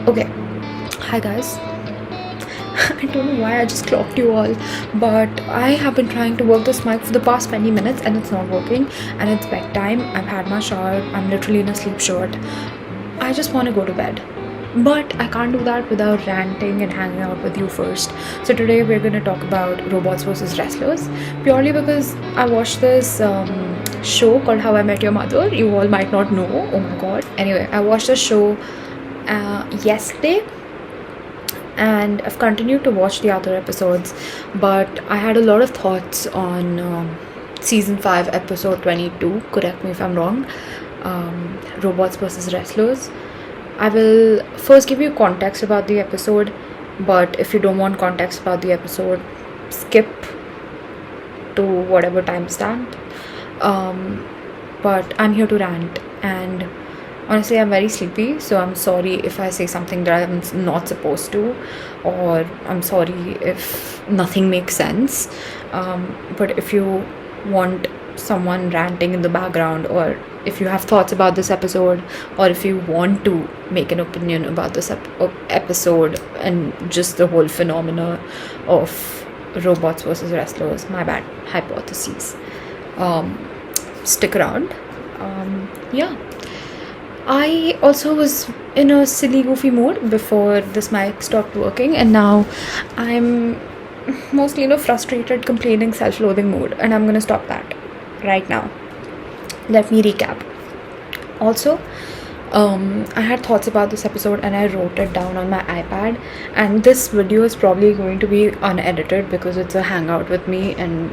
Okay, hi guys. I don't know why I just clocked you all, but I have been trying to work this mic for the past 20 minutes and it's not working, and it's bedtime. I've had my shower, I'm literally in a sleep shirt. I just want to go to bed. But I can't do that without ranting and hanging out with you first. So today we're going to talk about robots versus wrestlers, purely because I watched this show called How I Met Your Mother. You all might not know. Oh my god. Anyway, I watched the show yesterday, and I've continued to watch the other episodes, but I had a lot of thoughts on season 5 episode 22. Correct me if I'm wrong. Robots versus wrestlers. I will first give you context about the episode, but if you don't want context about the episode, skip to whatever timestamp. But I'm here to rant, and honestly I'm very sleepy, so I'm sorry if I say something that I'm not supposed to, or I'm sorry if nothing makes sense. But if you want someone ranting in the background, or if you have thoughts about this episode, or if you want to make an opinion about this episode and just the whole phenomena of robots versus wrestlers, my bad, hypotheses, stick around. Yeah, I also was in a silly goofy mood before this mic stopped working, and now I'm mostly in a frustrated, complaining, self-loathing mood, and I'm gonna stop that right now. Let me recap. Also, I had thoughts about this episode and I wrote it down on my iPad, and this video is probably going to be unedited because it's a hangout with me, and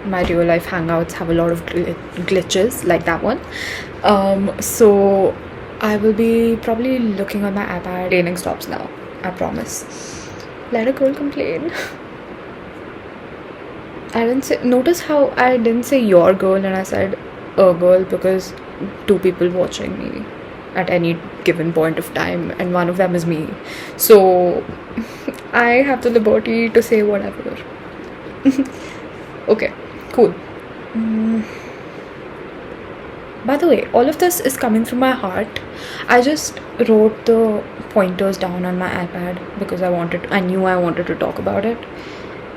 my real life hangouts have a lot of glitches like that one. So I will be probably looking on my iPad. Raining stops now, I promise. Let a girl complain. I didn't say, notice how I didn't say your girl and I said a girl, because two people watching me at any given point of time, and one of them is me, so I have the liberty to say whatever. Okay, cool. By the way, all of this is coming from my heart. I just wrote the pointers down on my iPad because I knew I wanted to talk about it,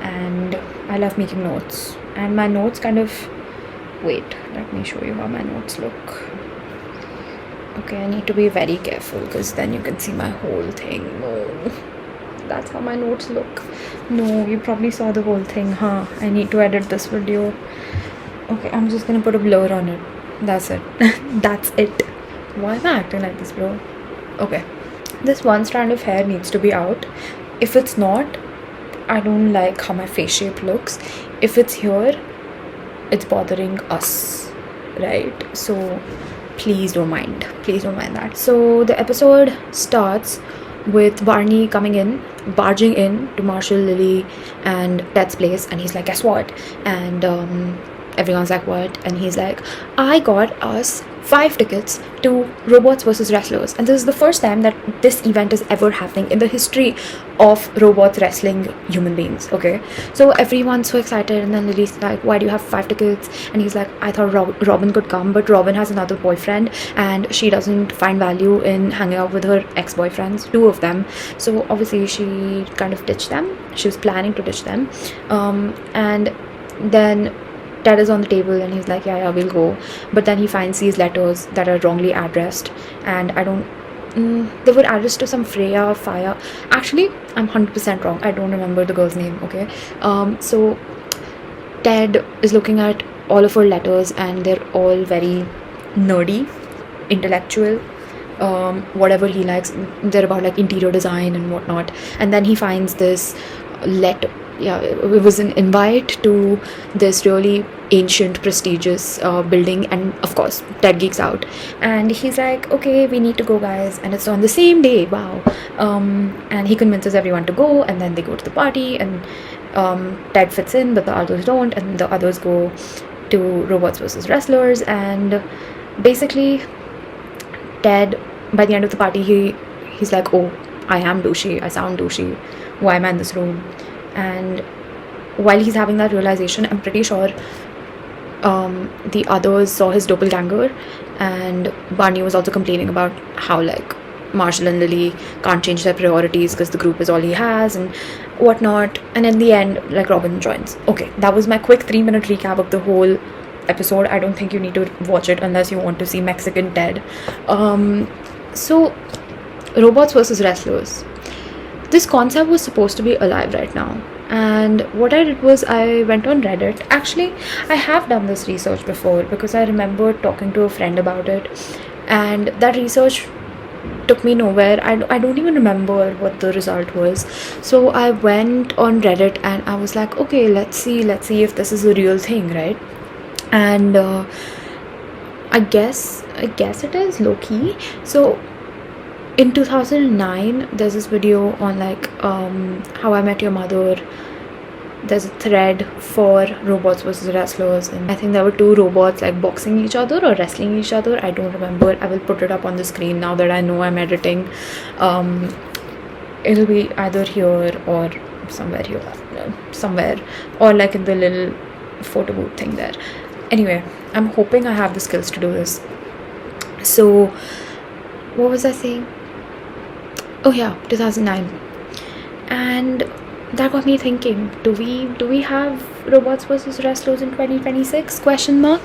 and I love making notes, and my notes kind of, wait, let me show you how my notes look. Okay, I need to be very careful because then you can see my whole thing. No, that's how my notes look. No, you probably saw the whole thing, huh? I need to edit this video. Okay, I'm just gonna put a blur on it. That's it. That's it. Why am I acting like this, bro? Okay, this one strand of hair needs to be out. If it's not, I don't like how my face shape looks. If it's here, it's bothering us, right? So please don't mind that. So the episode starts with Barney barging in to Marshall, Lily, and Ted's place, and he's like, guess what? And everyone's like, what? And he's like, I got us 5 tickets to robots versus wrestlers, and this is the first time that this event is ever happening in the history of robots wrestling human beings. Okay, so everyone's so excited, and then Lily's like, why do you have 5 tickets? And he's like, I thought Robin could come, but Robin has another boyfriend and she doesn't find value in hanging out with her ex-boyfriends, 2 of them, so obviously she kind of ditched them. She was planning to ditch them, and then Ted is on the table and he's like, yeah, we'll go. But then he finds these letters that are wrongly addressed, and they were addressed to some Freya or Fire. Actually, I'm 100% wrong. I don't remember the girl's name, okay? So Ted is looking at all of her letters, and they're all very nerdy, intellectual, whatever he likes. They're about like interior design and whatnot. And then he finds this letter. Yeah, it was an invite to this really ancient, prestigious building, and of course Ted geeks out, and he's like, okay, we need to go, guys, and it's on the same day. Wow. And he convinces everyone to go, and then they go to the party, and Ted fits in but the others don't, and the others go to robots versus wrestlers. And basically Ted, by the end of the party, he's like, oh, I am douchey, I sound douchey, why am I in this room? And while he's having that realization, I'm pretty sure the others saw his doppelganger, and Barney was also complaining about how like Marshall and Lily can't change their priorities because the group is all he has and whatnot. And in the end, like, Robin joins. Okay, that was my quick 3-minute recap of the whole episode. I don't think you need to watch it unless you want to see Mexican Ted. So robots versus wrestlers. This concept was supposed to be alive right now. And what I did was I went on Reddit. Actually, I have done this research before because I remember talking to a friend about it. And that research took me nowhere. I don't even remember what the result was. So I went on Reddit and I was like, okay, let's see if this is a real thing, right? And I guess it is low-key. So in 2009, there's this video on like How I Met Your Mother. There's a thread for robots versus wrestlers, and I think there were 2 robots like boxing each other or wrestling each other. I don't remember. I will put it up on the screen now that I know I'm editing. It'll be either here or somewhere, or like in the little photo booth thing there. Anyway, I'm hoping I have the skills to do this. So what was I saying? Oh yeah, 2009. And that got me thinking, do we have robots versus wrestlers in 2026? Not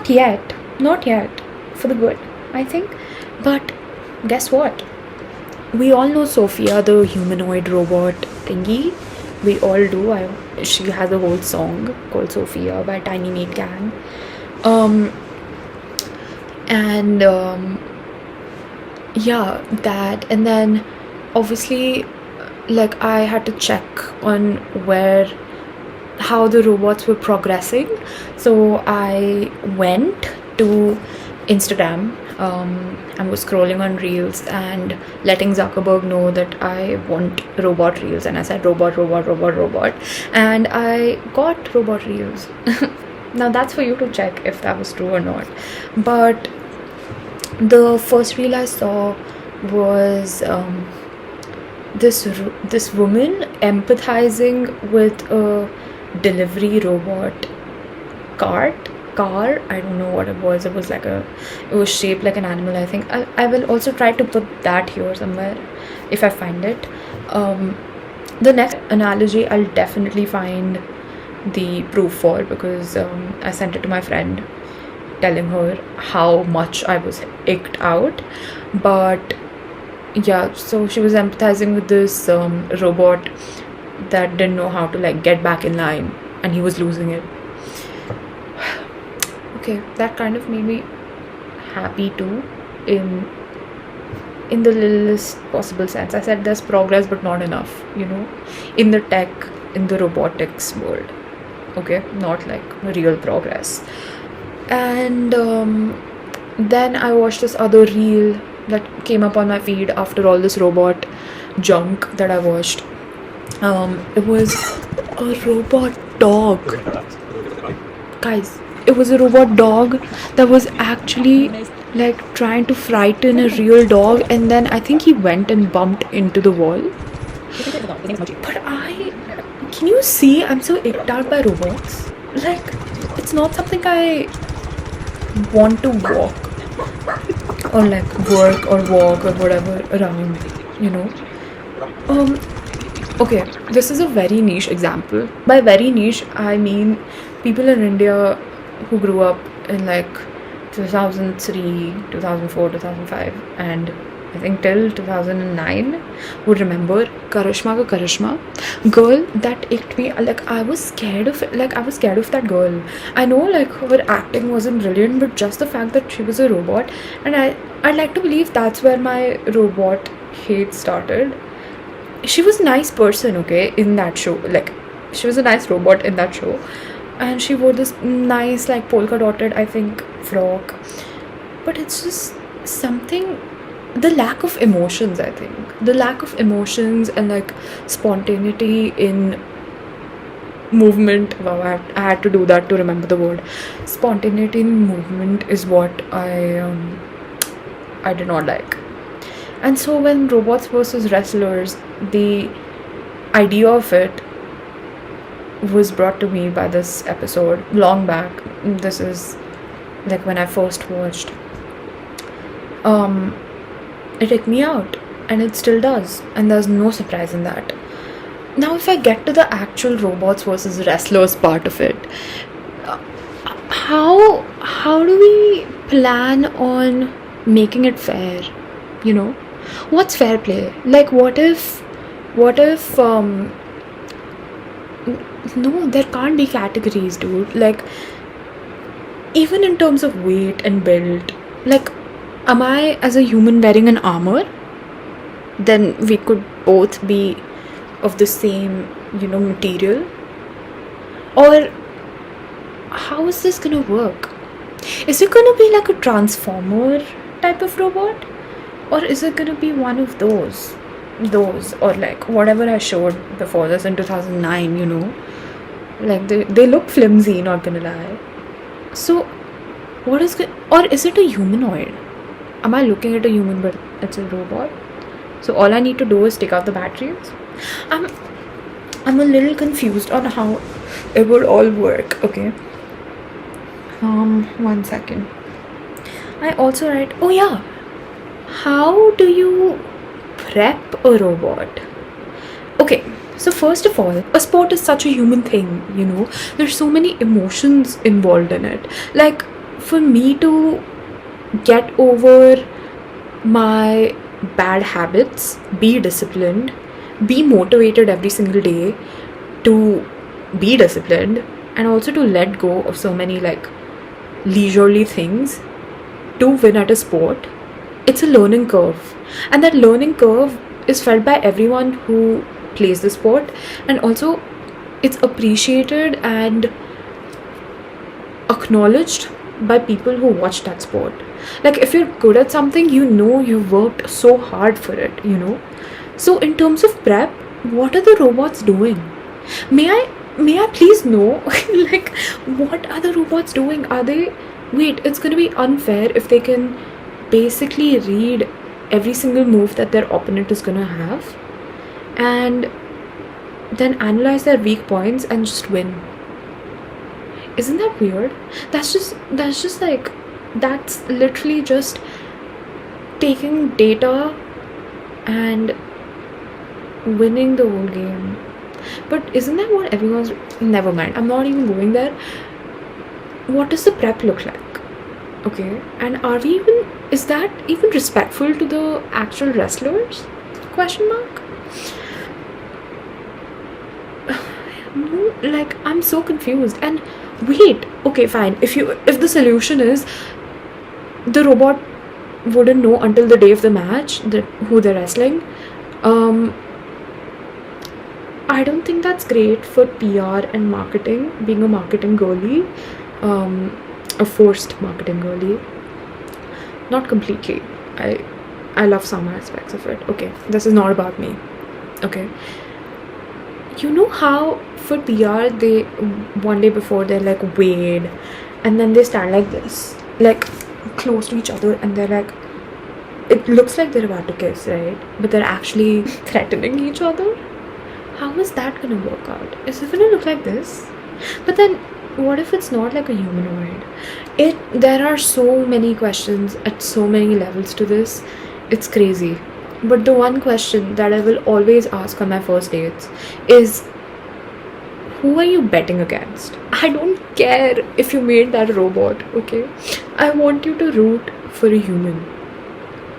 yet, for the good, I think. But guess what? We all know Sophia, the humanoid robot thingy. We all do. She has a whole song called Sophia by Tiny Meat Gang. Yeah, that. And then obviously, like, I had to check on how the robots were progressing. So I went to Instagram and was scrolling on Reels and letting Zuckerberg know that I want robot Reels, and I said robot, and I got robot Reels. Now that's for you to check if that was true or not. But the first reel I saw was this woman empathizing with a delivery robot car. I don't know what it was. It was shaped like an animal, I think. I will also try to put that here somewhere if I find it. The next analogy I'll definitely find the proof for, because I sent it to my friend telling her how much I was icked out. But yeah, so she was empathizing with this robot that didn't know how to like get back in line, and he was losing it. Okay, that kind of made me happy too, in the littlest possible sense. I said there's progress but not enough, in the tech, in the robotics world. Okay, not like real progress. And then I watched this other reel that came up on my feed after all this robot junk that I watched. It was a robot dog. Guys, it was a robot dog that was actually like trying to frighten a real dog, and then I think he went and bumped into the wall. But can you see I'm so icked out by robots? Like, it's not something I want to walk or like work or walk or whatever around, Okay, this is a very niche example. By very niche, I mean people in India who grew up in like 2003, 2004, 2005, and I think till 2009 would remember Karishma ka Karishma girl that icked me. Like, I was scared of it. Like, I was scared of that girl. I know like her acting wasn't brilliant, but just the fact that she was a robot, and I'd like to believe that's where my robot hate started. She was a nice person, okay, in that show. Like, she was a nice robot in that show, and she wore this nice like polka dotted, I think, frock. But it's just something, the lack of emotions, I think. The lack of emotions and like spontaneity in movement. Wow, I had to do that to remember the word. Spontaneity in movement is what I did not like. And so when robots versus wrestlers, the idea of it was brought to me by this episode long back. This is like when I first watched it took me out, and it still does, and there's no surprise in that. Now, if I get to the actual robots versus wrestlers part of it, how do we plan on making it fair? You know, what's fair play? Like, what if no, there can't be categories, dude. Like, even in terms of weight and build, like, am I as a human wearing an armor? Then we could both be of the same, material. Or how is this gonna work? Is it gonna be like a transformer type of robot? Or is it gonna be one of those? Or like whatever I showed before this in 2009, like they look flimsy, not gonna lie. So what is or is it a humanoid? Am I looking at a human but it's a robot? So all I need to do is take out the batteries. I'm a little confused on how it would all work. Okay, 1 second. I also write, oh yeah, how do you prep a robot? Okay, so first of all, a sport is such a human thing, there's so many emotions involved in it. Like, for me to get over my bad habits, be disciplined, be motivated every single day to be disciplined, and also to let go of so many like leisurely things to win at a sport, it's a learning curve, and that learning curve is felt by everyone who plays the sport, and also it's appreciated and acknowledged by people who watch that sport. Like, if you're good at something, you've worked so hard for it. So in terms of prep, what are the robots doing? May I please know? Like, what are the robots doing? Wait, it's gonna be unfair if they can basically read every single move that their opponent is gonna have and then analyze their weak points and just win. Isn't that weird? That's literally just taking data and winning the whole game. But isn't that what everyone's... Never mind, I'm not even going there. What does the prep look like? Okay, and is that even respectful to the actual wrestlers? Question mark? No, like, I'm so confused. And wait, okay, fine. If the solution is the robot wouldn't know until the day of the match who they're wrestling, I don't think that's great for PR and marketing, being a marketing girly, a forced marketing girly. Not completely. I love some aspects of it. Okay, this is not about me. Okay. You know how for PR they one day before they're like weighed and then they stand like this, like close to each other, and they're like, it looks like they're about to kiss, right? But they're actually threatening each other. How is that gonna work out? Is it gonna look like this? But then what if it's not like a humanoid? There are so many questions at so many levels to this. It's crazy. But the one question that I will always ask on my first dates is, who are you betting against? I don't care if you made that robot, okay? I want you to root for a human.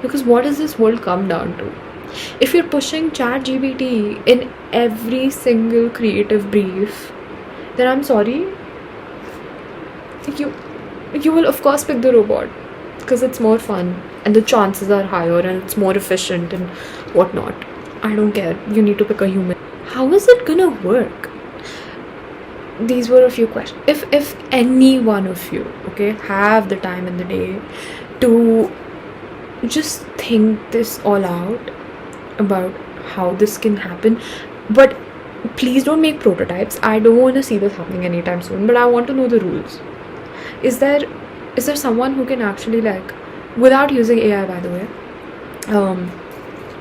Because what does this world come down to? If you're pushing ChatGPT in every single creative brief, then I'm sorry, you will of course pick the robot because it's more fun and the chances are higher and it's more efficient and whatnot. I don't care. You need to pick a human. How is it gonna work? These were a few questions. If any one of you, okay, have the time in the day to just think this all out about how this can happen, but please don't make prototypes. I don't want to see this happening anytime soon, but I want to know the rules. Is there someone who can actually, like, without using AI, by the way,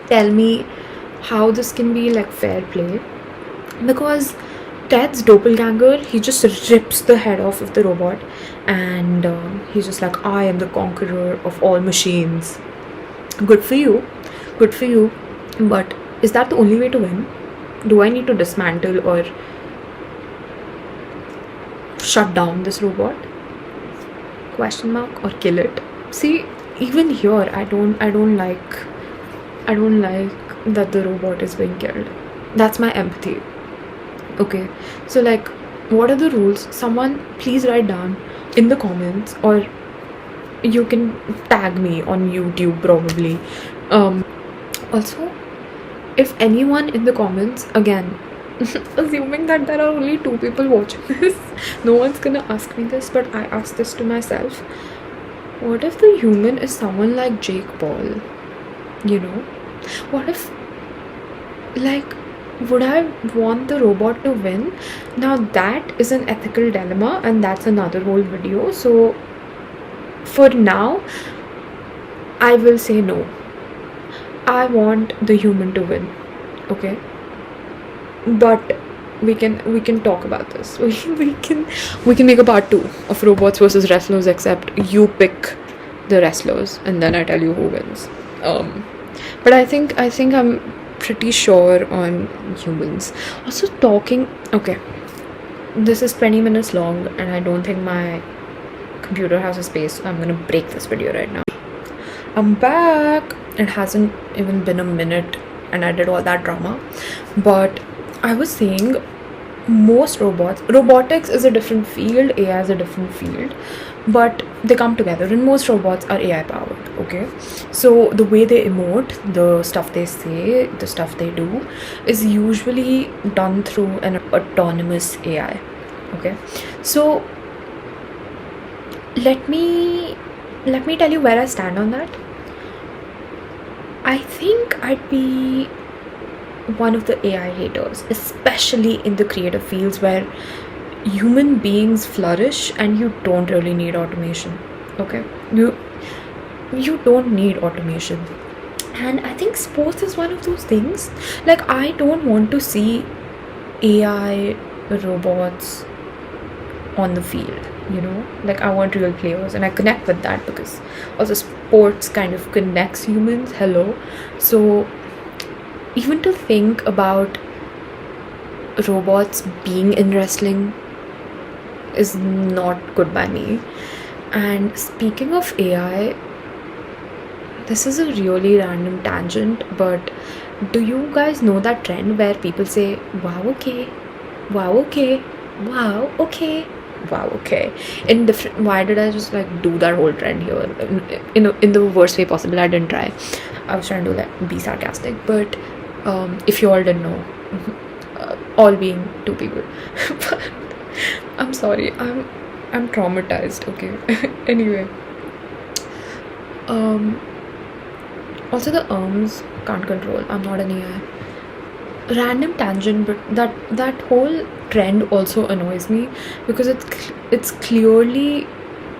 tell me how this can be like fair play? Because Ted's doppelganger, he just rips the head off of the robot and he's just like, I am the conqueror of all machines. Good for you. Good for you. But is that the only way to win? Do I need to dismantle or shut down this robot? Question mark, or kill it? See, even here I don't like that the robot is being killed. That's my empathy. Okay, so like, what are the rules? Someone please write down in the comments, or you can tag me on YouTube probably. Also, if anyone in the comments, again, assuming that there are only 2 people watching this, no one's gonna ask me this, but I ask this to myself. What if the human is someone like Jake Paul? You know? What if, like, would I want the robot to win? Now that is an ethical dilemma, and that's another whole video. So for now, I will say no. I want the human to win. Okay? But we can talk about this. We can make a part 2 of robots versus wrestlers, except you pick the wrestlers and then I tell you who wins. But I think I'm pretty sure on humans. Also, talking, okay, this is 20 minutes long and I don't think my computer has a space, so I'm gonna break this video right now. I'm back. It hasn't even been a minute and I did all that drama, but I was saying, most robotics is a different field, AI is a different field, but they come together, and most robots are AI powered. Okay, so the way they emote, the stuff they say, the stuff they do is usually done through an autonomous AI. Okay, so let me tell you where I stand on that. I think I'd be one of the AI haters, especially in the creative fields where human beings flourish and you don't really need automation. Okay, you don't need automation. And I think sports is one of those things. Like, I don't want to see AI robots on the field, you know? Like, I want real players, and I connect with that because also sports kind of connects humans. Hello. So even to think about robots being in wrestling is not good by me. And speaking of AI, this is a really random tangent, but do you guys know that trend where people say, wow, okay, wow, okay, wow, okay, wow, okay, in different, why did I just like do that whole trend here in the worst way possible? I didn't try. I was trying to like be sarcastic, but if you all didn't know, all being 2 people, but I'm sorry, I'm traumatized. Okay. Anyway, also the can't control. I'm not an AI. Random tangent, but that whole trend also annoys me because it's clearly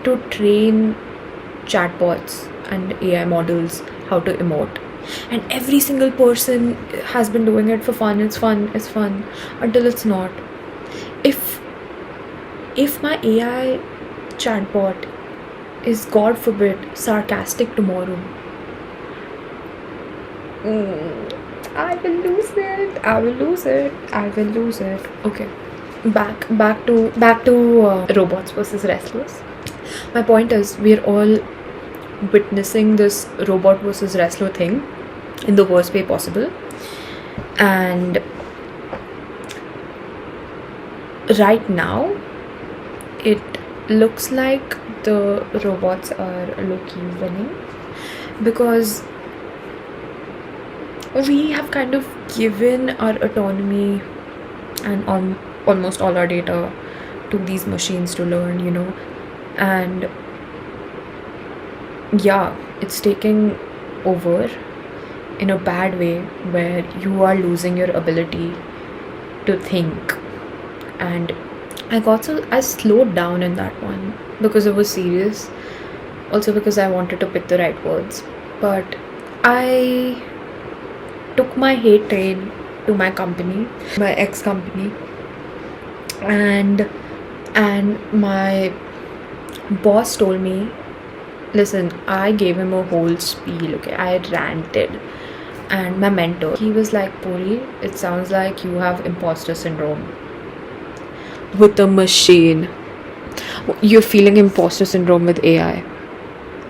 to train chatbots and AI models how to emote, and every single person has been doing it for fun. It's fun until it's not. If my AI chatbot is, God forbid, sarcastic tomorrow, I will lose it. Okay, back to robots versus wrestlers. My point is, we're all witnessing this robot versus wrestler thing in the worst way possible, and right now it looks like the robots are low-key winning because we have kind of given our autonomy and almost all our data to these machines to learn, you know, and yeah, it's taking over in a bad way where you are losing your ability to think. And I slowed down in that one because it was serious, also because I wanted to pick the right words, but I took my hate train to my company, my ex-company, and my boss told me Listen, I gave him a whole spiel, okay? I ranted. And my mentor, he was like, Poreee, it sounds like you have imposter syndrome with a machine. You're feeling imposter syndrome with AI.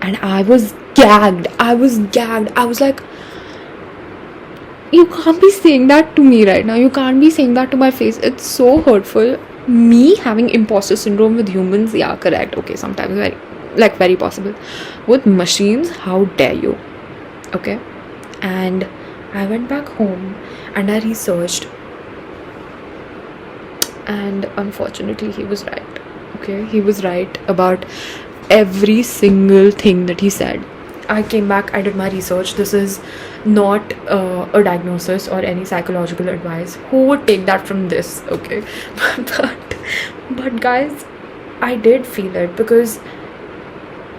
And I was gagged. I was like, you can't be saying that to me right now. You can't be saying that to my face. It's so hurtful. Me having imposter syndrome with humans, yeah, correct. Okay, sometimes very possible. With machines, how dare you? Okay. And I went back home and I researched, and unfortunately he was right. Okay, he was right about every single thing that he said. I came back, I did my research. This is not a diagnosis or any psychological advice. Who would take that from this? Okay. but guys, I did feel it, because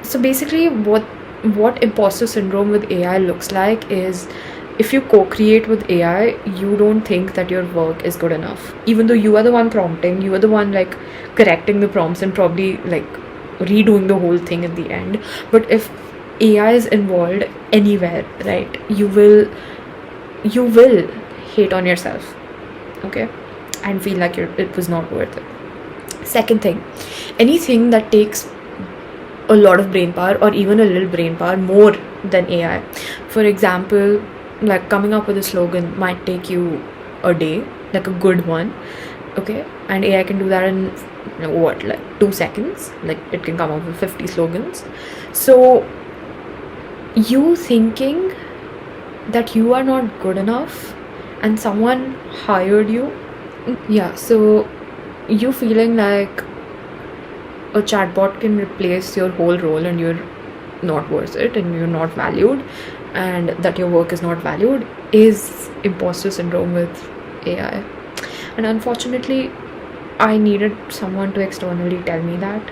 so basically what imposter syndrome with AI looks like is, if you co-create with AI, you don't think that your work is good enough, even though you are the one prompting, you are the one like correcting the prompts and probably like redoing the whole thing at the end. But if AI is involved anywhere, right, you will hate on yourself, okay, and feel like it was not worth it. Second thing, anything that takes a lot of brain power, or even a little brain power more than AI. For example, like coming up with a slogan might take you a day, like a good one, okay, and AI can do that in like 2 seconds. Like it can come up with 50 slogans. So you thinking that you are not good enough and someone hired you, yeah, so you feeling like a chatbot can replace your whole role and you're not worth it and you're not valued, and that your work is not valued, is imposter syndrome with AI. And unfortunately, I needed someone to externally tell me that.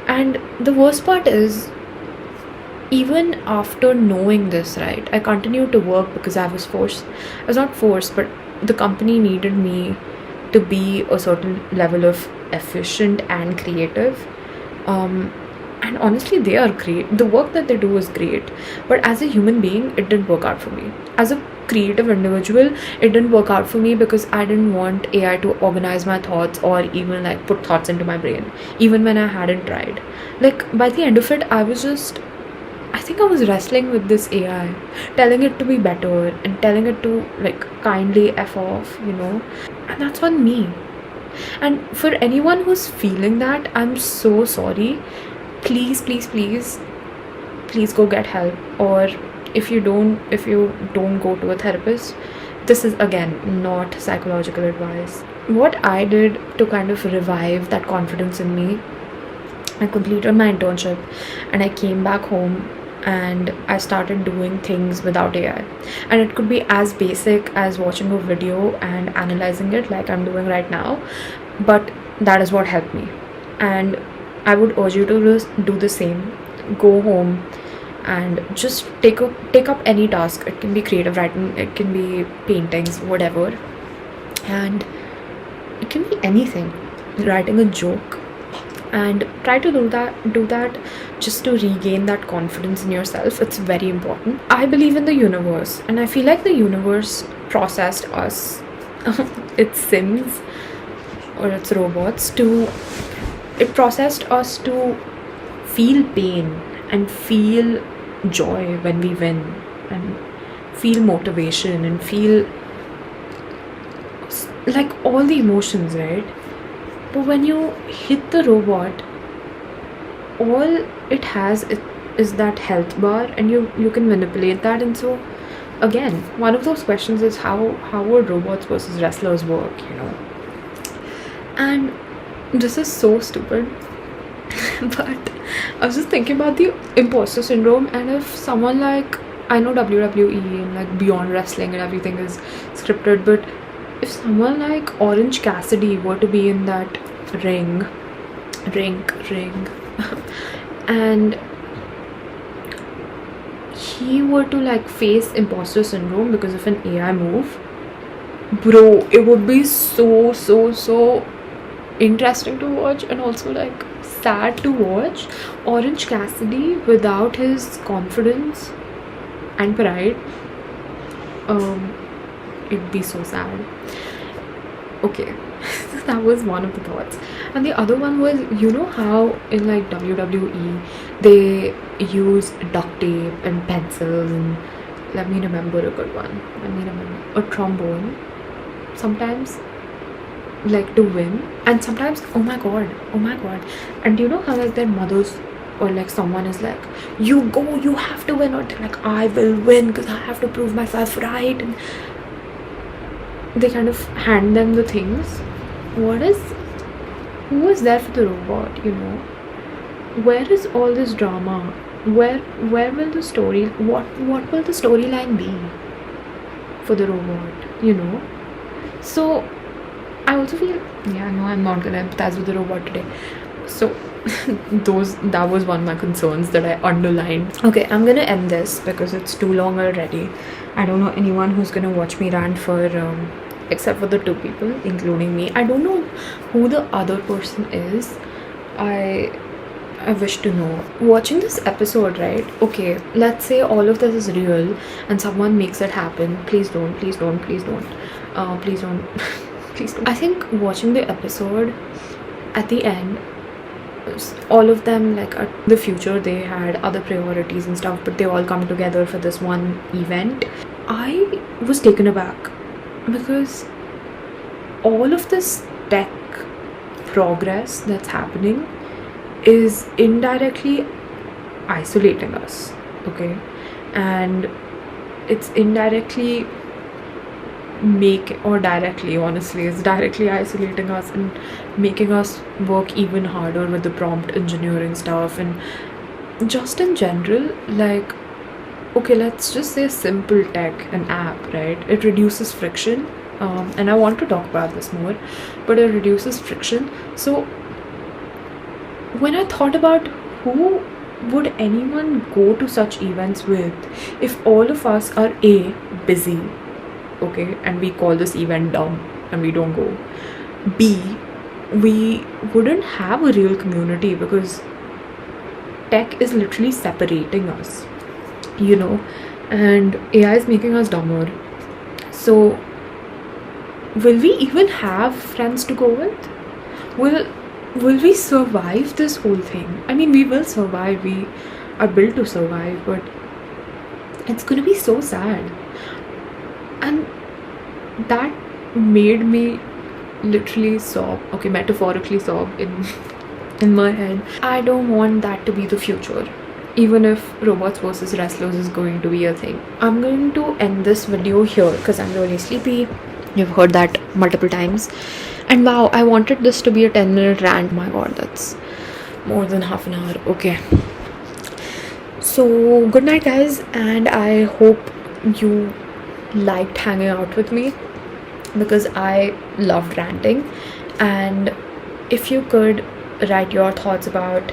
And the worst part is, even after knowing this, right, I continued to work because I was not forced, but the company needed me to be a certain level of efficient and creative. And honestly, they are great. The work that they do is great. But as a human being, it didn't work out for me. As a creative individual, it didn't work out for me, because I didn't want AI to organize my thoughts or even like put thoughts into my brain, even when I hadn't tried. Like by the end of it, I think I was wrestling with this AI, telling it to be better and telling it to like kindly F off, and that's on me. And for anyone who's feeling that, I'm so sorry. Please go get help. Or if you don't go to a therapist, this is again not psychological advice. What I did to kind of revive that confidence in me, I completed my internship and I came back home and I started doing things without AI. And it could be as basic as watching a video and analyzing it like I'm doing right now, but that is what helped me. And I would urge you to do the same. Go home and just take up any task. It can be creative writing, it can be paintings, whatever, and it can be anything. Writing a joke, and try to do that just to regain that confidence in yourself. It's very important. I believe in the universe, and I feel like the universe processed us its sims or its robots it processed us to feel pain and feel joy when we win, and feel motivation and feel like all the emotions, right? But when you hit the robot, all it has is that health bar, and you can manipulate that. And so again, one of those questions is how would robots versus wrestlers work, And this is so stupid, but I was just thinking about the imposter syndrome. And if someone like, I know WWE and like Beyond Wrestling and everything is scripted, but if someone like Orange Cassidy were to be in that ring and he were to like face imposter syndrome because of an AI move, bro, it would be so interesting to watch, and also like sad to watch. Orange Cassidy without his confidence and pride, it'd be so sad. Okay, that was one of the thoughts. And the other one was, you know how in like WWE they use duct tape and pencils and, let me remember a good one. Let me remember. A trombone sometimes, like, to win. And sometimes, oh my god. And you know how like their mothers or like someone is like, you go, you have to win, or they're like, I will win because I have to prove myself right, and they kind of hand them the things. Who is there for the robot, you know? Where is all this drama? Where will the story, what will the storyline be for the robot, you know? So I also feel, yeah, no, I'm not gonna empathize with the robot today. So that was one of my concerns that I underlined. Okay, I'm gonna end this because it's too long already. I don't know anyone who's gonna watch me rant for except for the 2 people, including me. I don't know who the other person is. I wish to know. Watching this episode, right? Okay, let's say all of this is real and someone makes it happen. Please don't. Please don't. Please don't. Please don't. I think watching the episode, at the end, all of them, like at the future, they had other priorities and stuff, but they all come together for this one event. I was taken aback because all of this tech progress that's happening is indirectly isolating us, okay? And it's indirectly directly, honestly, it's directly isolating us and making us work even harder with the prompt engineering stuff. And just in general, like, okay, let's just say simple tech, an app, right? It reduces friction, and I want to talk about this more, but it reduces friction. So when I thought about who would anyone go to such events with, if all of us are A, busy, okay, and we call this event dumb and we don't go, B, we wouldn't have a real community because tech is literally separating us, you know, and AI is making us dumber. So will we even have friends to go with? Will we survive this whole thing? I mean, we will survive, we are built to survive, but it's gonna be so sad. And that made me literally sob, okay, metaphorically sob in my head. I don't want that to be the future, even if robots versus wrestlers is going to be a thing. I'm going to end this video here because I'm really sleepy. You've heard that multiple times. And wow, I wanted this to be a 10-minute rant. My god, that's more than half an hour. Okay. So good night, guys, and I hope you liked hanging out with me because I loved ranting. And if you could write your thoughts about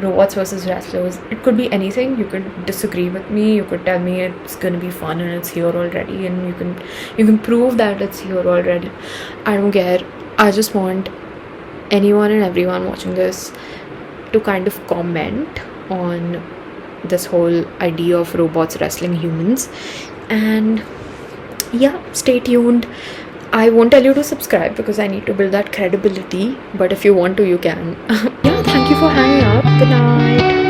robots versus wrestlers, it could be anything. You could disagree with me, you could tell me it's gonna be fun and it's here already, and you can prove that it's here already. I don't care. I just want anyone and everyone watching this to kind of comment on this whole idea of robots wrestling humans. And yeah, stay tuned. I won't tell you to subscribe because I need to build that credibility, but if you want to, you can. Yeah, thank you for hanging out. Good night.